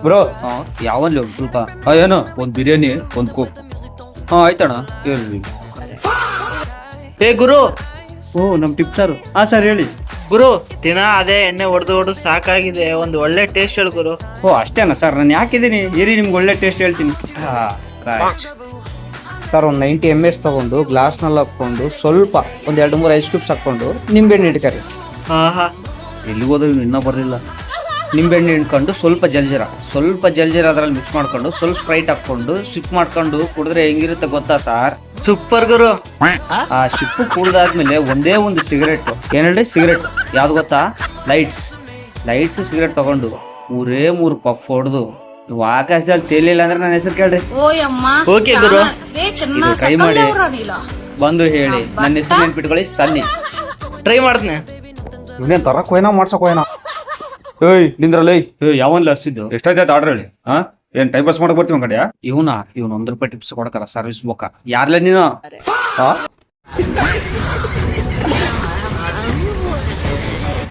Bro ಯಾವಲ್ಲಿ ಸ್ವಲ್ಪ ಏನೋ ಒಂದ್ ಬಿರಿಯಾನಿ ಒಂದ್ ಕೋಕ್. ಆಯ್ತಣ್ಣ ಹೇಳ್ರಿ. ಏ ಗುರು ಓ ನಮ್ ಟಿಪ್ ಸರ್. ಸರ್ ಹೇಳಿ. ಗುರು ದಿನ ಅದೇ ಎಣ್ಣೆ ಹೊಡೆದು ಸಾಕಾಗಿದೆ, ಒಂದು ಒಳ್ಳೆ ಟೇಸ್ಟ್ ಹೇಳು ಗುರು. ಓ ಅಷ್ಟೇನಾ ಸರ್, ನಾನು ಯಾಕಿದ್ದೀನಿ ಇರಿ ನಿಮ್ಗೆ ಒಳ್ಳೆ ಟೇಸ್ಟ್ ಹೇಳ್ತೀನಿ. ಸರ್ ಒಂದು 90 ml ತಗೊಂಡು ಗ್ಲಾಸ್ನಲ್ಲಿ ಹಾಕೊಂಡು ಸ್ವಲ್ಪ ಒಂದು 2-3 ಐಸ್ ಕ್ಯೂಬ್ಸ್ ಹಾಕೊಂಡು ನಿಂಬೆಹಣ್ಣು ಇಟ್ಕರಿ. ಹಾ ಎಲ್ಲಿಗೋದು ಇನ್ನೂ ಬರಲಿಲ್ಲ. ನಿಂಬೆಹಣ್ಣು ಇಟ್ಕೊಂಡು ಸ್ವಲ್ಪ ಜಲ್ಜೀರ ಅದ್ರಲ್ಲಿ ಮಿಕ್ಸ್ ಮಾಡ್ಕೊಂಡು ಸ್ವಲ್ಪ ಸ್ಪ್ರೈಟ್ ಹಾಕೊಂಡು ಸಿಪ್ ಮಾಡ್ಕೊಂಡು ಕುಡಿದ್ರೆ ಹೆಂಗಿರುತ್ತೆ ಗೊತ್ತಾ ಸರ್? ಸೂಪರ್ ಗುರು. ಆ ಸಿಪ್ಪು ಕುಡ್ದಾದ್ಮೇಲೆ ಒಂದೇ ಒಂದು ಸಿಗರೇಟ್, ಏನ್ ಹೇಳಿ ಸಿಗರೇಟ್ ಯಾವ್ದು ಗೊತ್ತಾ? ಲೈಟ್ಸ್ ಸಿಗರೇಟ್ ತಗೊಂಡು 3 ಪಫ್ ಹೊಡೆದು ನೀವು ಆಕಾಶದಲ್ಲಿ ತೇಲಿಲ್ಲ ಅಂದ್ರೆ ನನ್ನ ಹೆಸರು ಕೇಳ್ರಿ. ಓಕೆ ಗುರು. ಇದು ಟ್ರೈ ಮಾಡಿ ಬಂದು ಹೇಳಿ. ನನ್ನ ಹೆಸರು ನೆನ್ಪಿಟ್ಕೊಳ್ಳಿ, ಸನ್ನಿ. ಟ್ರೈ ಮಾಡ್ತೀನಿ. ಇವನೇನ್ ತರಕ್ ಹೋಯ್ನ ಮಾಡ್ಸಕ್ ಹೋಯ್ನ? ಏಯ್ ನಿಂದ್ರಲ್ಲ. ಯಾವನ್ಲ ಹರ್ಸಿದ್ದು? ಎಷ್ಟಾಯ್ತು ಆರ್ಡರ್ ಹೇಳಿ. ಏನ್ ಟೈಮ್ ಪಾಸ್ ಮಾಡಕ್ ಬರ್ತೀವಿ ಕಡೆಯ? ಇವನ್ 1 ರೂಪಾಯಿ ಟಿಪ್ಸ್ ಕೊಡಕಲ್ಲ ಸರ್ವಿಸ್ ಬೊಕ್ಕ. ಯಾರ್ಲ ನೀನು?